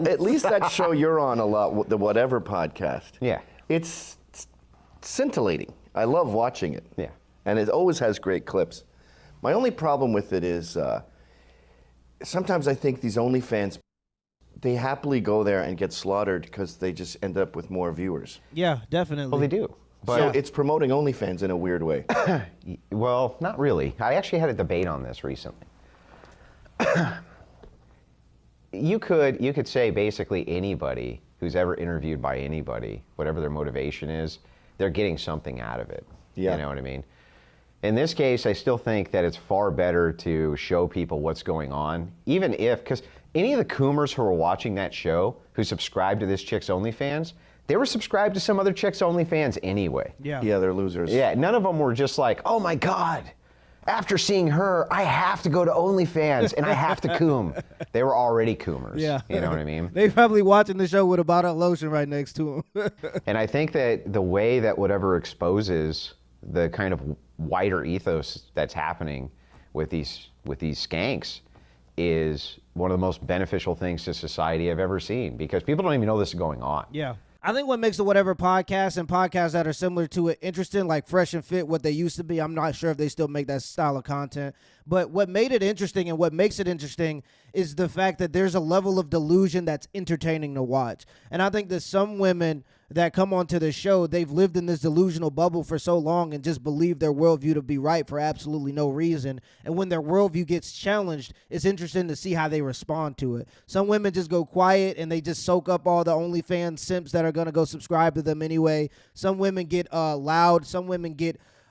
At least that show you're on a lot, the Whatever podcast. Yeah. It's scintillating. I love watching it. Yeah. And it always has great clips. My only problem with it is sometimes I think these OnlyFans, they happily go there and get slaughtered because they just end up with more viewers. Yeah, definitely. Well, they do. But so it's promoting OnlyFans in a weird way. Well, not really. I actually had a debate on this recently. You could say basically anybody who's ever interviewed by anybody, whatever their motivation is, they're getting something out of it. Yeah. You know what I mean? In this case, I still think that it's far better to show people what's going on, even if, because any of the coomers who are watching that show who subscribe to this chick's OnlyFans, they were subscribed to some other chick's OnlyFans anyway. Yeah. Yeah, they're losers. Yeah, none of them were just like, oh my God, after seeing her, I have to go to OnlyFans and I have to coom. They were already coomers. Yeah. You know what I mean? They probably watching the show with a bottle of lotion right next to them. And I think that the way that Whatever exposes the kind of wider ethos that's happening with these skanks is one of the most beneficial things to society I've ever seen, because people don't even know this is going on. Yeah. I think what makes the Whatever podcast and podcasts that are similar to it interesting, like Fresh and Fit, what they used to be, I'm not sure if they still make that style of content, but what made it interesting and what makes it interesting is the fact that there's a level of delusion that's entertaining to watch. And I think that some women that come onto the show, they've lived in this delusional bubble for so long and just believe their worldview to be right for absolutely no reason. And when their worldview gets challenged, it's interesting to see how they respond to it. Some women just go quiet and they just soak up all the OnlyFans simps that are going to go subscribe to them anyway. Some women get loud. Some women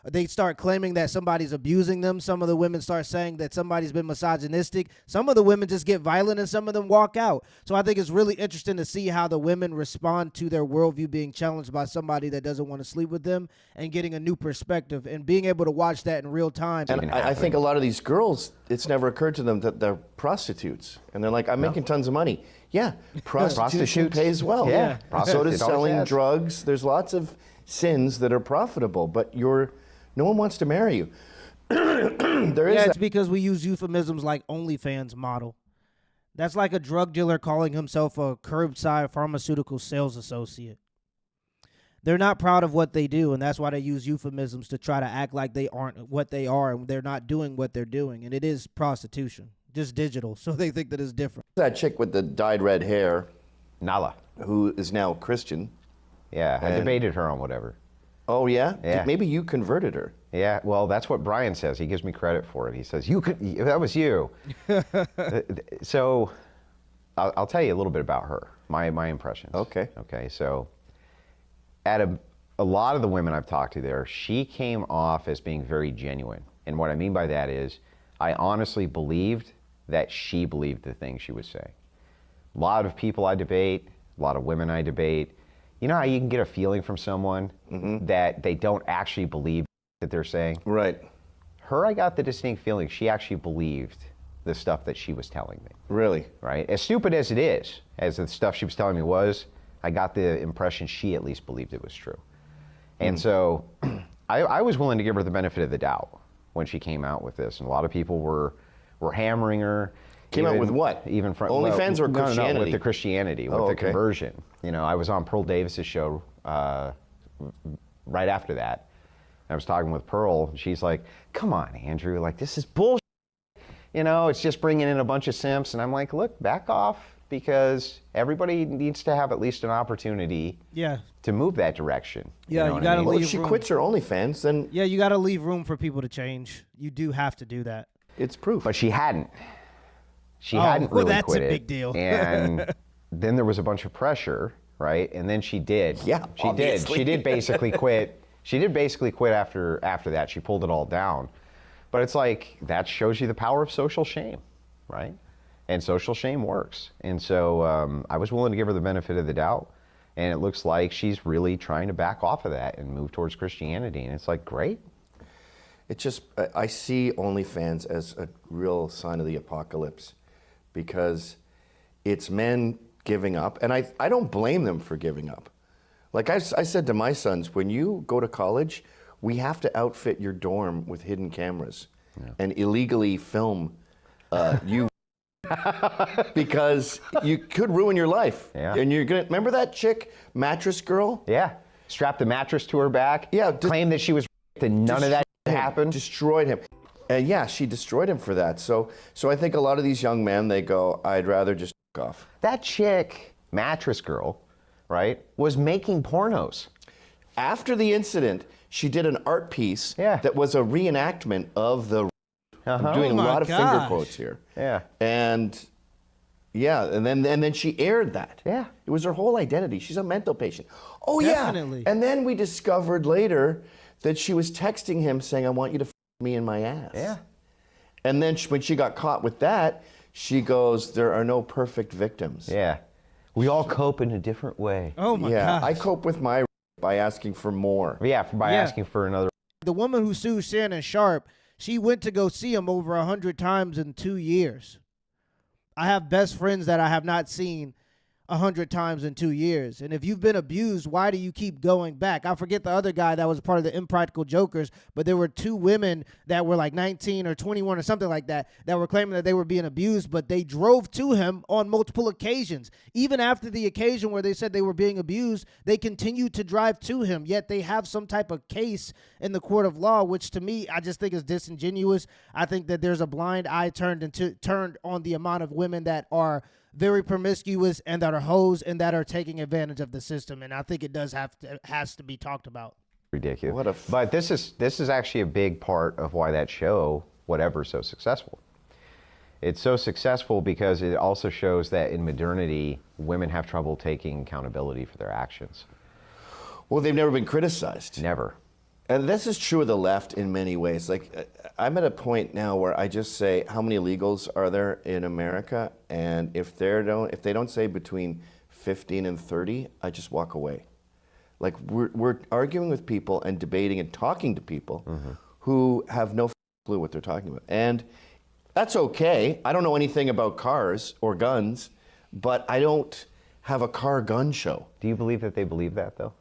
they start claiming that somebody's abusing them. Some of the women start saying that somebody's been misogynistic. Some of the women just get violent and some of them walk out. So I think it's really interesting to see how the women respond to their worldview being challenged by somebody that doesn't want to sleep with them and getting a new perspective and being able to watch that in real time. And I think a lot of these girls, it's never occurred to them that they're prostitutes. And they're like, I'm making tons of money. Yeah, prostitution pays well. Yeah. So does It always selling has. drugs. There's lots of sins that are profitable, but no one wants to marry you. There is It's because we use euphemisms like OnlyFans model. That's like a drug dealer calling himself a curbside pharmaceutical sales associate. They're not proud of what they do, and that's why they use euphemisms to try to act like they aren't what they are, and they're not doing what they're doing. And it is prostitution, just digital, so they think that it's different. that chick with the dyed red hair Nala. who is now Christian. Yeah, I And- debated her on Whatever. Oh, yeah? Yeah. Maybe you converted her. Yeah, well, that's what Brian says. He gives me credit for it. He says, that was you. So I'll tell you a little bit about her, my impressions. Okay. Okay, so at a lot of the women I've talked to there, she came off as being very genuine. And what I mean by that is I honestly believed that she believed the things she was saying. A lot of people I debate, a lot of women I debate, you know how you can get a feeling from someone that they don't actually believe that they're saying? Right. Her, I got the distinct feeling she actually believed the stuff that she was telling me, Really? right? As stupid as it is, as the stuff she was telling me was, I got the impression she at least believed it was true. And so I was willing to give her the benefit of the doubt when she came out with this. And a lot of people were hammering her. Came out with what? Even from OnlyFans or Christianity? No, with the Christianity, with Oh, the okay. conversion. You know, I was on Pearl Davis's show right after that. I was talking with Pearl, and she's like, come on, Andrew, like, this is bullshit. You know, it's just bringing in a bunch of simps. And I'm like, look, back off, because everybody needs to have at least an opportunity Yeah. to move that direction. Yeah, know you what gotta I mean? Well, if leave she room. quits her OnlyFans, then Yeah, you got to leave room for people to change. You do have to do that. it's proof. But she hadn't. She Oh, hadn't well, really that's quit a it. big deal. And then there was a bunch of pressure, right? And then she did. Yeah, she obviously. did. She did basically quit. She did basically quit after that. She pulled it all down. But it's like, that shows you the power of social shame, right? And social shame works. And so I was willing to give her the benefit of the doubt. And it looks like she's really trying to back off of that and move towards Christianity. And it's like, great. It just, I see OnlyFans as a real sign of the apocalypse, because it's men giving up, and I don't blame them for giving up. Like I said to my sons, when you go to college, we have to outfit your dorm with hidden cameras and illegally film you because you could ruin your life. Yeah. And you're gonna remember that chick, mattress girl? Yeah. Strapped the mattress to her back. Yeah. Claimed that she was raped and none of that happened. Destroyed him. And yeah, she destroyed him for that. So I think a lot of these young men, they go, I'd rather just off. That chick, mattress girl, right, was making pornos. After the incident, she did an art piece that was a reenactment of the. I'm doing a lot of finger quotes here. Yeah. And then she aired that. Yeah. It was her whole identity. She's a mental patient. Oh Definitely. yeah. And then we discovered later that she was texting him saying, I want you to f me in my ass. Yeah. And then when she got caught with that, she goes, there are no perfect victims. Yeah. We all cope in a different way. Oh my Yeah, gosh. I cope with my by asking for more. Yeah, by asking for another. The woman who sued Shannon Sharp, she went to go see him over 100 times in 2 years. I have best friends that I have not seen 100 times in 2 years. And if you've been abused, why do you keep going back? I forget the other guy that was part of the Impractical Jokers, but there were 2 women that were like 19 or 21 or something like that were claiming that they were being abused, but they drove to him on multiple occasions. Even after the occasion where they said they were being abused, they continued to drive to him, yet they have some type of case in the court of law, which to me, I just think is disingenuous. I think that there's a blind eye turned on the amount of women that are very promiscuous and that are hoes and that are taking advantage of the system, and I think it has to be talked about. Ridiculous. But this is actually a big part of why that show, whatever, is so successful. It's so successful because it also shows that in modernity, women have trouble taking accountability for their actions. Well, they've never been criticized. Never. And this is true of the left in many ways. Like, I'm at a point now where I just say, how many illegals are there in America? And if they don't say between 15 and 30, I just walk away. Like, we're arguing with people and debating and talking to people who have no clue what they're talking about. And that's okay. I don't know anything about cars or guns, but I don't have a car-gun show. Do you believe that they believe that, though?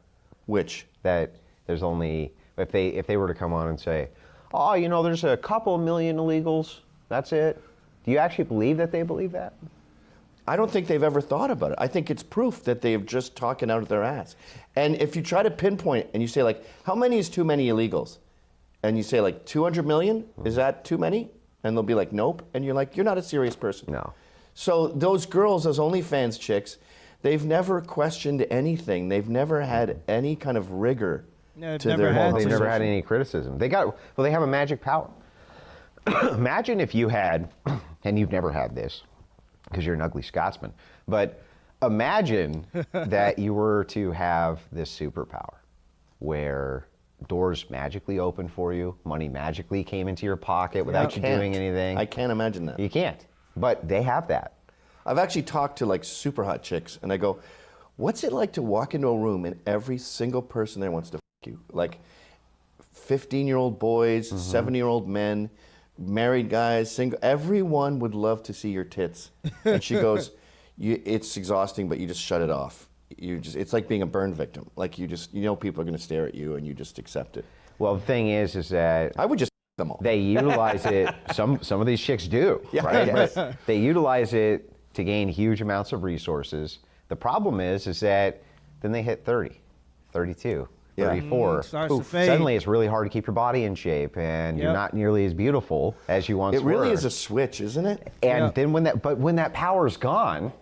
Which? That there's only... If they were to come on and say, oh, you know, there's a couple million illegals, that's it. Do you actually believe that they believe that? I don't think they've ever thought about it. I think it's proof that they've just talking out of their ass. And if you try to pinpoint and you say, like, how many is too many illegals? And you say, like, 200 million? Is that too many? And they'll be like, nope. And you're like, you're not a serious person. No. So those girls, those OnlyFans chicks, they've never questioned anything. They've never had any kind of rigor. No, to never their had. They never had any criticism. They have a magic power. Imagine if you had, and you've never had this, because you're an ugly Scotsman, but imagine that you were to have this superpower where doors magically opened for you, money magically came into your pocket without you doing anything. I can't imagine that. You can't, but they have that. I've actually talked to like super hot chicks, and I go, what's it like to walk into a room and every single person there wants to f you? Like 15-year-old boys, 70-year-old men, married guys, single, everyone would love to see your tits. And she goes, it's exhausting, but you just shut it off. It's like being a burn victim. Like you know people are going to stare at you and you just accept it. Well, the thing is that I would just them all. They utilize it. Some of these chicks do, right? But they utilize it to gain huge amounts of resources. The problem is that then they hit 30, 32, 34. Starts to fade. Suddenly it's really hard to keep your body in shape, and you're not nearly as beautiful as you once were. It really is a switch, isn't it? And then when that power's gone,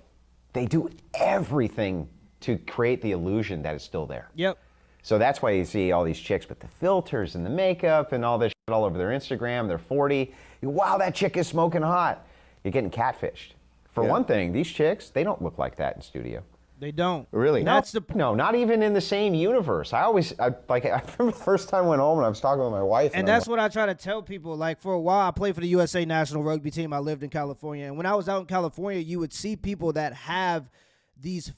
they do everything to create the illusion that it's still there. Yep. So that's why you see all these chicks with the filters and the makeup and all this shit all over their Instagram. They're 40. Wow, that chick is smoking hot. You're getting catfished. For one thing, these chicks, they don't look like that in studio. They don't. Really? No, not even in the same universe. I remember the first time I went home and I was talking with my wife. And that's what I try to tell people. Like, for a while, I played for the USA national rugby team. I lived in California. And when I was out in California, you would see people that have these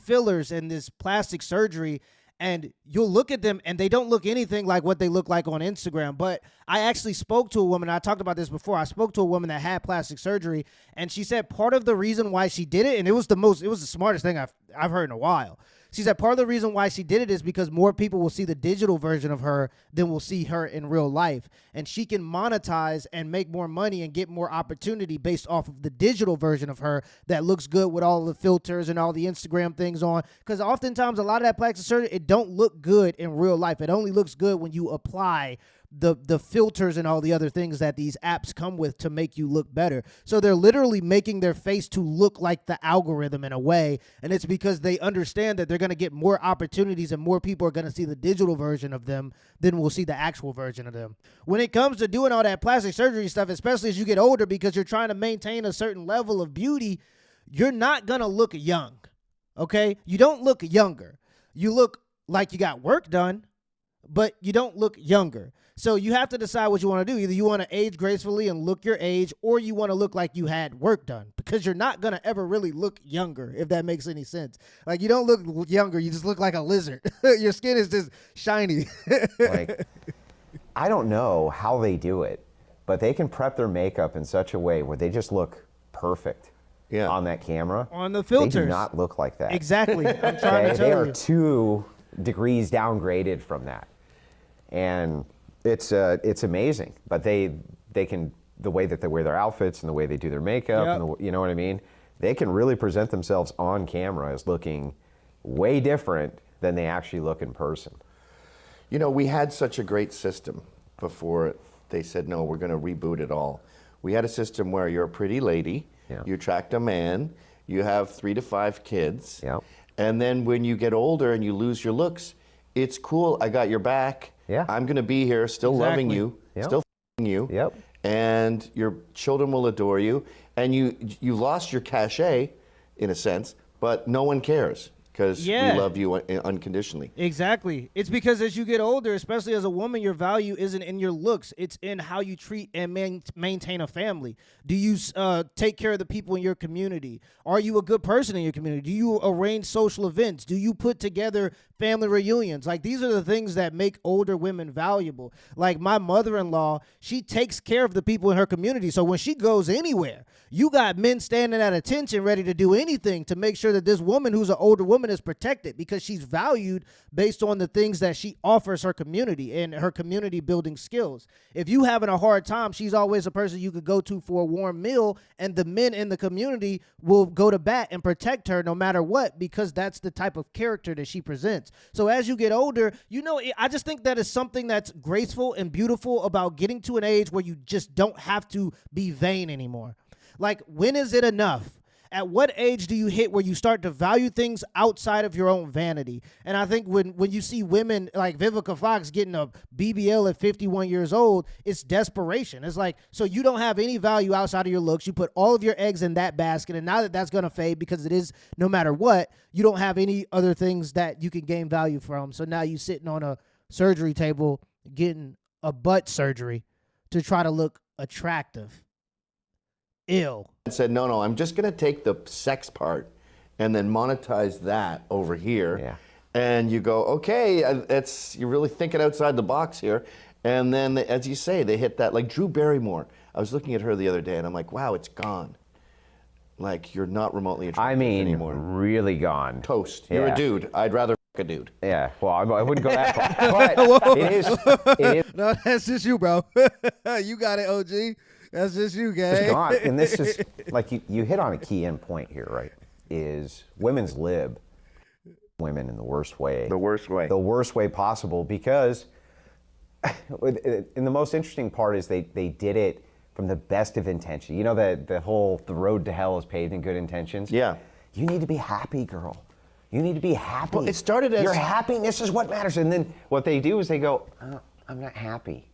fillers and this plastic surgery, and you'll look at them and they don't look anything like what they look like on Instagram. But I actually spoke to a woman. I talked about this before. I spoke to a woman that had plastic surgery, and she said part of the reason why she did it, and it was the smartest thing I've heard in a while. She said part of the reason why she did it is because more people will see the digital version of her than will see her in real life. And she can monetize and make more money and get more opportunity based off of the digital version of her that looks good with all the filters and all the Instagram things on. Because oftentimes a lot of that plastic surgery, it don't look good in real life. It only looks good when you apply the filters and all the other things that these apps come with to make you look better. So they're literally making their face to look like the algorithm in a way, and it's because they understand that they're going to get more opportunities and more people are going to see the digital version of them than will see the actual version of them. When it comes to doing all that plastic surgery stuff, especially as you get older because you're trying to maintain a certain level of beauty, you're not going to look young, okay? You don't look younger. You look like you got work done, but you don't look younger. So you have to decide what you want to do. Either you want to age gracefully and look your age, or you want to look like you had work done, because you're not going to ever really look younger, if that makes any sense. Like, you don't look younger. You just look like a lizard. Your skin is just shiny. Like, I don't know how they do it, but they can prep their makeup in such a way where they just look perfect on that camera. On the filters. They do not look like that. Exactly. I'm trying to tell They you. are 2 degrees downgraded from that. And it's amazing, but they can, the way that they wear their outfits and the way they do their makeup, and you know what I mean? They can really present themselves on camera as looking way different than they actually look in person. You know, we had such a great system before they said, no, we're going to reboot it all. We had a system where you're a pretty lady, you attract a man, you have 3 to 5 kids, and then when you get older and you lose your looks, it's cool, I got your back. I'm going to be here, still loving you, still f***ing you, and your children will adore you, and you lost your cachet, in a sense, but no one cares because we love you unconditionally. Exactly. It's because as you get older, especially as a woman, your value isn't in your looks. It's in how you treat and maintain a family. Do you take care of the people in your community? Are you a good person in your community? Do you arrange social events? Do you put together family reunions? Like, these are the things that make older women valuable. Like, my mother-in-law, she takes care of the people in her community. So when she goes anywhere, you got men standing at attention ready to do anything to make sure that this woman who's an older woman is protected, because she's valued based on the things that she offers her community and her community building skills. If you having a hard time, she's always a person you could go to for a warm meal, and the men in the community will go to bat and protect her no matter what, because that's the type of character that she presents. So as you get older, you know, I just think that is something that's graceful and beautiful about getting to an age where you just don't have to be vain anymore. Like, when is it enough? At what age do you hit where you start to value things outside of your own vanity? And I think when you see women like Vivica Fox getting a BBL at 51 years old, it's desperation. It's like, so you don't have any value outside of your looks. You put all of your eggs in that basket, and now that that's going to fade, because it is no matter what, you don't have any other things that you can gain value from. So now you sitting on a surgery table getting a butt surgery to try to look attractive. Ew. And said, no, I'm just going to take the sex part and then monetize that over here. And you go, okay, you're really thinking outside the box here. And then, as you say, they hit that, like Drew Barrymore. I was looking at her the other day, and I'm like, wow, it's gone. Like, you're not remotely attractive anymore. Really gone. Toast. You're a dude. I'd rather f*** a dude. Yeah, well, I wouldn't go that far. But it is. No, that's just you, bro. You got it, OG. That's just you, gang. It's gone. And this is, like, you hit on a key end point here, right? Is women's lib women in the worst way. The worst way. The worst way possible, because, and the most interesting part is they did it from the best of intention. You know, the road to hell is paved in good intentions? Yeah. You need to be happy, girl. You need to be happy. Well, it started as... Your happiness is what matters. And then what they do is they go, oh, I'm not happy.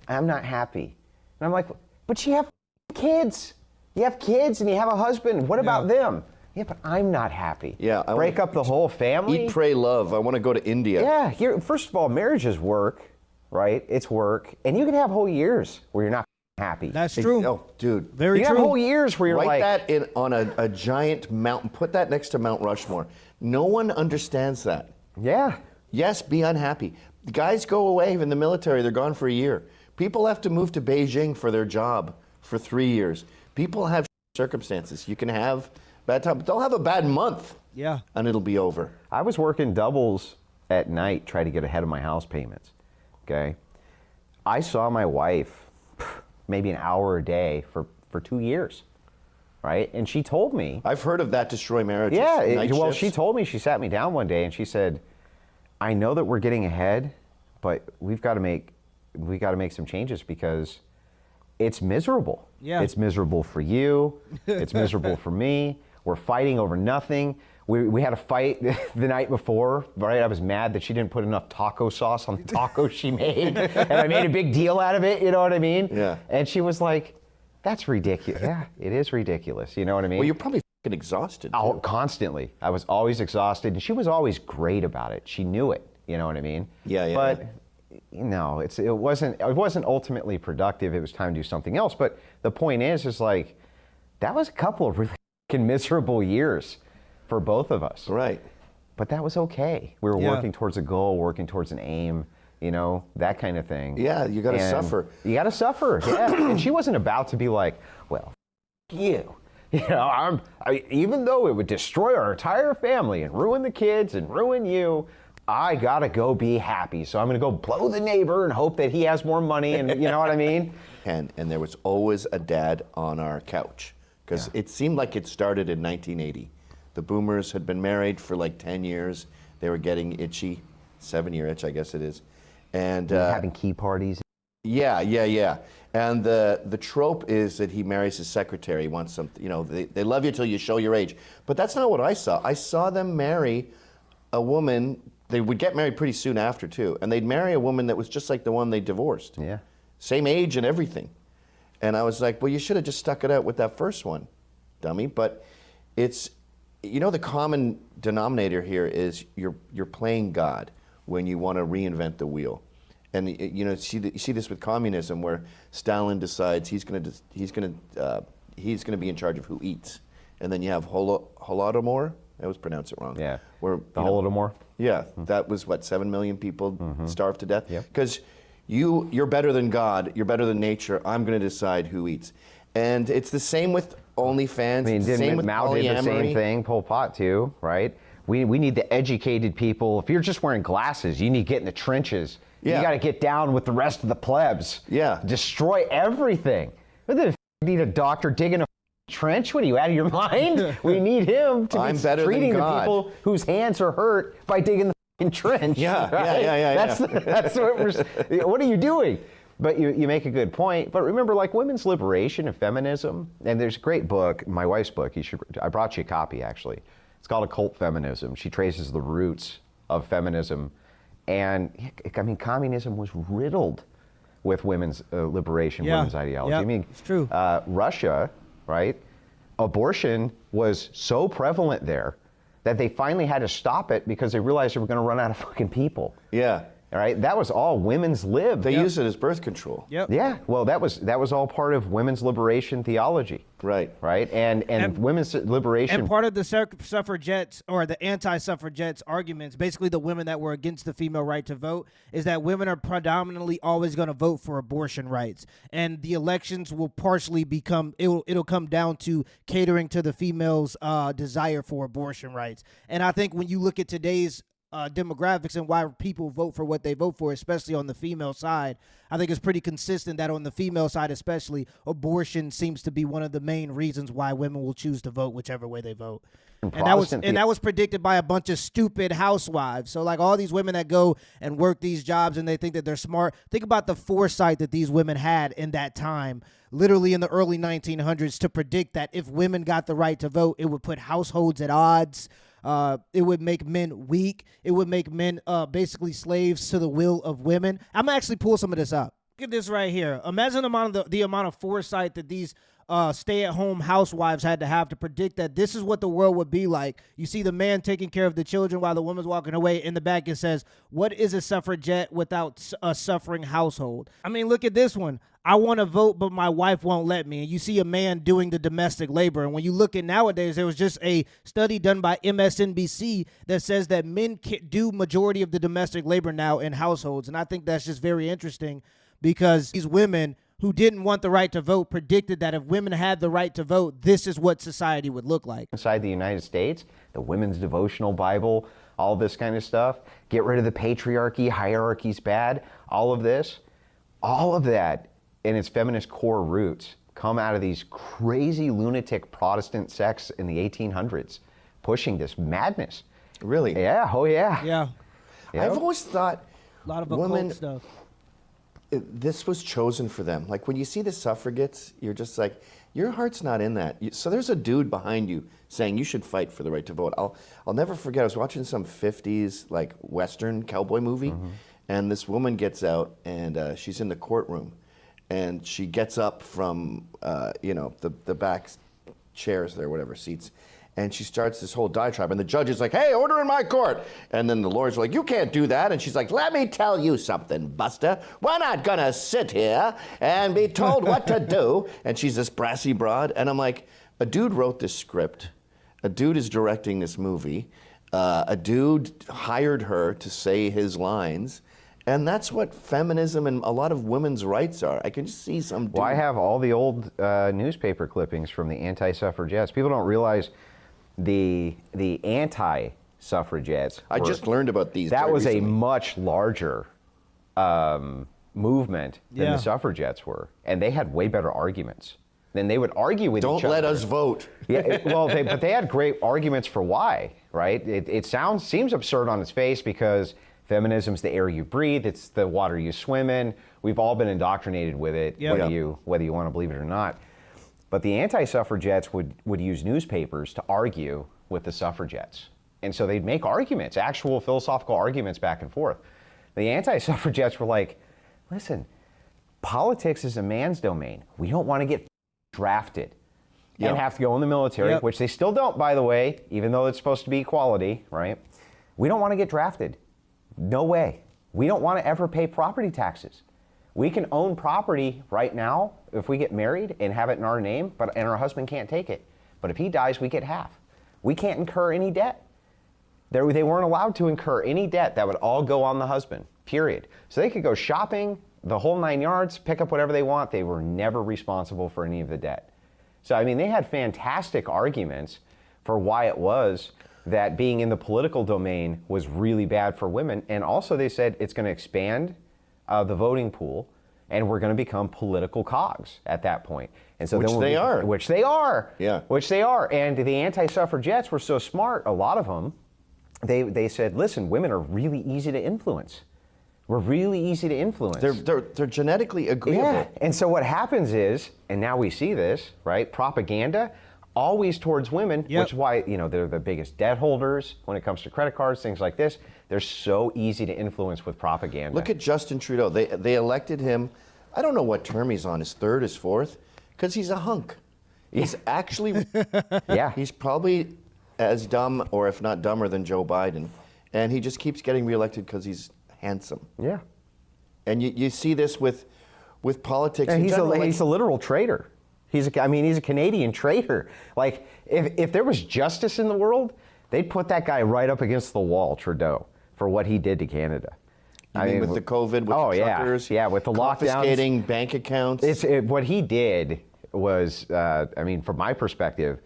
I'm not happy. And I'm like, but you have kids. You have kids and you have a husband. What about them? Yeah, but I'm not happy. Yeah, break up the whole family. Eat, pray, love. I want to go to India. Yeah, first of all, marriage is work, right? It's work. And you can have whole years where you're not happy. That's true. Oh, dude. Very true. You have whole years where you're Write like... that on a giant mountain. Put that next to Mount Rushmore. No one understands that. Yeah. Yes, be unhappy. Guys go away in the military. They're gone for a year. People have to move to Beijing for their job for 3 years. People have circumstances. You can have bad time. But they'll have a bad month. Yeah. And it'll be over. I was working doubles at night, trying to get ahead of my house payments. Okay. I saw my wife maybe an hour a day for 2 years. Right? And she told me. I've heard of that destroy marriages. Yeah. Well, shifts. she told me, she sat me down one day and she said, I know that we're getting ahead, but we've got to make some changes because it's miserable. Yeah. It's miserable for you. It's miserable for me. We're fighting over nothing. We had a fight the night before, right? I was mad that she didn't put enough taco sauce on the tacos she made, and I made a big deal out of it, you know what I mean? Yeah. And she was like, that's ridiculous. Yeah, it is ridiculous, you know what I mean? Well, you're probably fucking exhausted. Oh, too. constantly. I was always exhausted, and she was always great about it. She knew it, you know what I mean? Yeah. But, you know, it wasn't ultimately productive. It was time to do something else. But the point is like, that was a couple of really fucking miserable years for both of us. Right. But that was okay. We were Yeah. working towards a goal, working towards an aim, you know, that kind of thing. Yeah, you got to And suffer. You got to suffer, yeah. And she wasn't about to be like, well, you. You know, even though it would destroy our entire family and ruin the kids and ruin you, I got to go be happy. So I'm going to go blow the neighbor and hope that he has more money and you know what I mean? And there was always a dad on our couch because it seemed like it started in 1980. The boomers had been married for like 10 years. They were getting itchy, 7-year itch, I guess it is. And Having key parties. yeah. And the trope is that he marries his secretary. He wants something, you know, they love you till you show your age. But that's not what I saw. I saw them marry a woman. They would get married pretty soon after, too. And they'd marry a woman that was just like the one they divorced. Yeah. Same age and everything. And I was like, well, you should have just stuck it out with that first one, dummy. But it's, you know, the common denominator here is you're playing God when you want to reinvent the wheel. And you know, you see this with communism, where Stalin decides he's going to be in charge of who eats, and then you have Holodomor. I always pronounce it wrong. Yeah. Where The Holodomor. Yeah, that was what 7 million people starved to death. Yep. Because you're better than God. You're better than nature. I'm going to decide who eats. And it's the same with OnlyFans. I mean, it's the same didn't with Mao did the same polyamory. thing, Pol Pot too, right? We need the educated people. If you're just wearing glasses, you need to get in the trenches. Yeah. You got to get down with the rest of the plebs. Yeah. Destroy everything. What the need a doctor digging a trench? What are you, out of your mind? We need him to I'm be better than treating the God. people whose hands are hurt by digging the fucking trench. Yeah, right? yeah. That's what we're. What are you doing? But you make a good point. But remember, like women's liberation and feminism, and there's a great book, my wife's book. I brought you a copy actually. It's called Occult Feminism. She traces the roots of feminism, and I mean, communism was riddled with women's liberation, women's ideology. Yeah, I mean, it's true. Russia, right? Abortion was so prevalent there that they finally had to stop it because they realized they were going to run out of fucking people. Yeah. All right, that was all women's lib. They use it as birth control. Yep. Yeah, well, that was all part of women's liberation theology. Right. Right, and women's liberation. And part of the suffragettes or the anti-suffragettes arguments, basically the women that were against the female right to vote, is that women are predominantly always going to vote for abortion rights, and the elections will partially become it'll come down to catering to the females' desire for abortion rights. And I think when you look at today's demographics and why people vote for what they vote for, especially on the female side, I think it's pretty consistent that on the female side especially, abortion seems to be one of the main reasons why women will choose to vote whichever way they vote. And that was predicted by a bunch of stupid housewives. So like all these women that go and work these jobs and they think that they're smart. Think about the foresight that these women had in that time, literally in the early 1900s, to predict that if women got the right to vote, it would put households at odds. It would make men weak. It would make men basically slaves to the will of women. I'm gonna actually pull some of this up. Look at this right here. Imagine the amount of foresight that these stay-at-home housewives had to have to predict that this is what the world would be like. You see the man taking care of the children while the woman's walking away. In the back it says, "What is a suffragette without a suffering household?" I mean, look at this one. "I want to vote, but my wife won't let me." And you see a man doing the domestic labor. And when you look at nowadays, there was just a study done by MSNBC that says that men do majority of the domestic labor now in households. And I think that's just very interesting because these women who didn't want the right to vote predicted that if women had the right to vote, this is what society would look like. Inside the United States, the women's devotional Bible, all this kind of stuff, get rid of the patriarchy, hierarchy's bad, all of this, all of that in its feminist core roots come out of these crazy lunatic Protestant sects in the 1800s, pushing this madness. Really? Yeah, oh yeah. Yeah. Yep. I've always thought A lot of women, occult stuff. this was chosen for them. Like when you see the suffragettes, you're just like, your heart's not in that. So there's a dude behind you saying you should fight for the right to vote. I'll never forget. I was watching some 50s like Western cowboy movie, and this woman gets out and she's in the courtroom, and she gets up from the back chairs there, whatever seats. And she starts this whole diatribe, and the judge is like, hey, order in my court. And then the lawyers are like, you can't do that. And she's like, let me tell you something, Buster. We're not gonna sit here and be told what to do. And she's this brassy broad. And I'm like, a dude wrote this script. A dude is directing this movie. A dude hired her to say his lines. And that's what feminism and a lot of women's rights are. I can just see some dude. Well, I have all the old newspaper clippings from the anti-suffragettes. People don't realize the anti-suffragettes. I just learned about these. That very was recently. a much larger movement than Yeah. the suffragettes were, and they had way better arguments. Then they would argue with each other. Don't let us vote. Yeah, but they had great arguments for why, right? It seems absurd on its face because feminism's the air you breathe, it's the water you swim in. We've all been indoctrinated with it, Yep. whether you want to believe it or not. But the anti-suffragettes would use newspapers to argue with the suffragettes. And so they'd make arguments, actual philosophical arguments back and forth. The anti-suffragettes were like, listen, politics is a man's domain. We don't want to get drafted Yep. and have to go in the military, Yep. which they still don't, by the way, even though it's supposed to be equality, right? We don't want to get drafted. No way. We don't want to ever pay property taxes. We can own property right now if we get married and have it in our name, and our husband can't take it. But if he dies, we get half. We can't incur any debt. They weren't allowed to incur any debt. That would all go on the husband, period. So they could go shopping, the whole 9 yards, pick up whatever they want. They were never responsible for any of the debt. So, I mean, they had fantastic arguments for why it was that being in the political domain was really bad for women. And also they said it's going to expand the voting pool, and we're going to become political cogs at that point. And so Which then they are. Which they are. Yeah. Which they are. And the anti-suffragettes were so smart, a lot of them, they said, listen, women are really easy to influence. We're really easy to influence. They're genetically agreeable. Yeah, and so what happens is, and now we see this, right? Propaganda, always towards women, Yep. which is why, they're the biggest debt holders when it comes to credit cards, things like this. They're so easy to influence with propaganda. Look at Justin Trudeau. They elected him, I don't know what term he's on, his third, his fourth, because he's a hunk. He's actually, yeah. he's probably as dumb, or if not dumber, than Joe Biden. And he just keeps getting reelected because he's handsome. Yeah. And you see this with politics And in general. he's a literal traitor. He's a Canadian traitor. Like, if there was justice in the world, they'd put that guy right up against the wall, Trudeau, for what he did to Canada. I mean, with the COVID, with the truckers, yeah, with the confiscating lockdowns, bank accounts. What he did was, from my perspective,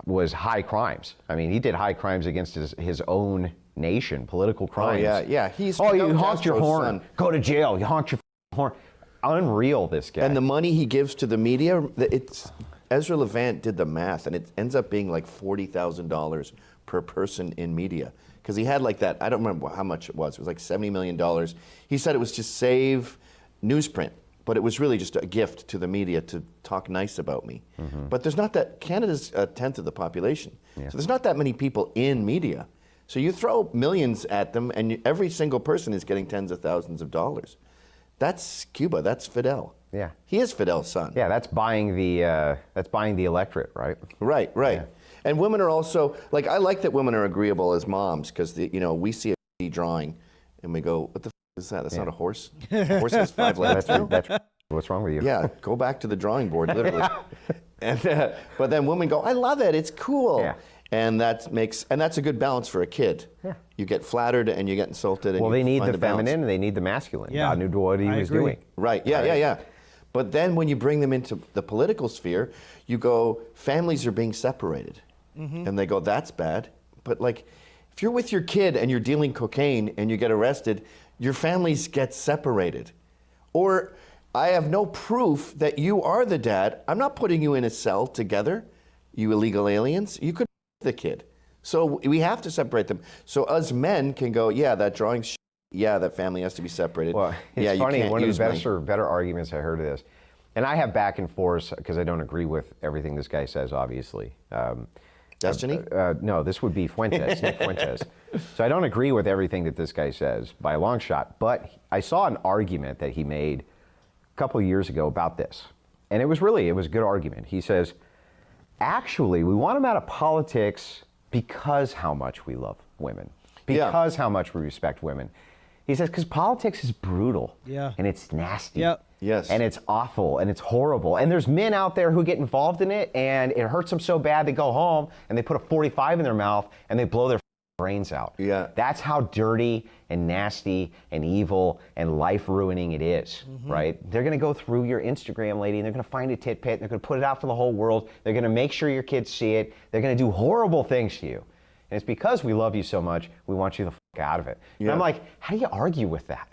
was high crimes. I mean, he did high crimes against his own nation, political crimes. yeah. He's you Fidel honked your Castro's horn. son. Go to jail. You honked your horn. Unreal, this guy. And the money he gives to the media, Ezra Levant did the math, and it ends up being like $40,000 per person in media. Because he had like that, I don't remember how much it was like $70 million. He said it was to save newsprint, but it was really just a gift to the media to talk nice about me. But there's not that, Canada's a tenth of the population. Yeah. So there's not that many people in media. So you throw millions at them, and every single person is getting tens of thousands of dollars. That's Cuba. That's Fidel. Yeah. He is Fidel's son. Yeah, that's buying the electorate, right? Right. Yeah. And women are also, like, I like that women are agreeable as moms, because we see a drawing and we go, what the is that? That's not a horse. A horse has 5 legs. That's what's wrong with you? Yeah, go back to the drawing board, literally. And but then women go, I love it. It's cool. Yeah. And that's a good balance for a kid. Yeah. You get flattered and you get insulted. And Well, you they need find the balance. feminine and they need the masculine. Yeah, God knew what he I was agree. doing. Right. Yeah. But then when you bring them into the political sphere, you go, families are being separated. And they go, that's bad. But like, if you're with your kid and you're dealing cocaine and you get arrested, your families get separated. Or I have no proof that you are the dad. I'm not putting you in a cell together, you illegal aliens. You could be the kid. So we have to separate them. So us men can go, yeah, that drawing's yeah, that family has to be separated. Well, it's yeah, funny, you can't one of use the better arguments I heard of this, and I have back and forth because I don't agree with everything this guy says, obviously. Destiny? No, this would be Fuentes, Nick Fuentes. So I don't agree with everything that this guy says by a long shot, but I saw an argument that he made a couple of years ago about this. And it was a good argument. He says, actually, we want him out of politics because how much we love women, because how much we respect women. He says, because politics is brutal. Yeah. And it's nasty. Yep. Yes. And it's awful and it's horrible. And there's men out there who get involved in it and it hurts them so bad they go home and they put a 45 in their mouth and they blow their brains out. Yeah. That's how dirty and nasty and evil and life ruining it is, right? They're going to go through your Instagram, lady, and they're going to find a tit pit. They're going to put it out for the whole world. They're going to make sure your kids see it. They're going to do horrible things to you. And it's because we love you so much, we want you the fuck out of it. And I'm like, how do you argue with that?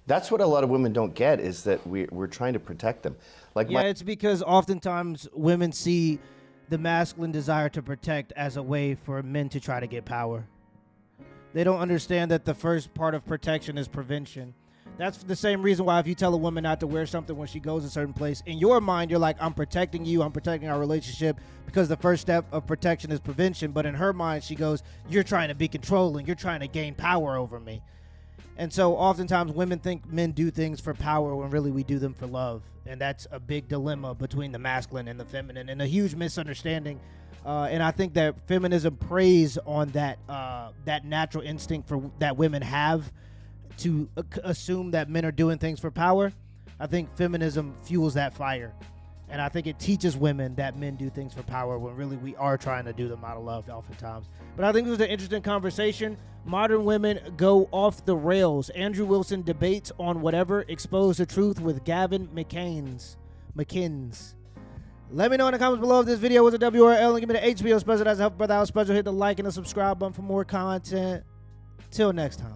That's what a lot of women don't get, is that we're trying to protect them. Like It's because oftentimes women see the masculine desire to protect as a way for men to try to get power. They don't understand that the first part of protection is prevention. That's the same reason why if you tell a woman not to wear something when she goes a certain place, in your mind, you're like, I'm protecting you, I'm protecting our relationship, because the first step of protection is prevention. But in her mind, she goes, you're trying to be controlling, you're trying to gain power over me. And so oftentimes women think men do things for power when really we do them for love. And that's a big dilemma between the masculine and the feminine, and a huge misunderstanding. And I think that feminism preys on that natural instinct that women have to assume that men are doing things for power. I think feminism fuels that fire. And I think it teaches women that men do things for power when really we are trying to do them out of love oftentimes. But I think it was an interesting conversation. Modern women go off the rails. Andrew Wilson debates on whatever. Expose the truth with Gavin McKins. Let me know in the comments below if this video was a WRL, and give me the HBO special. That's a Help Brother Out special. Hit the like and the subscribe button for more content. Till next time.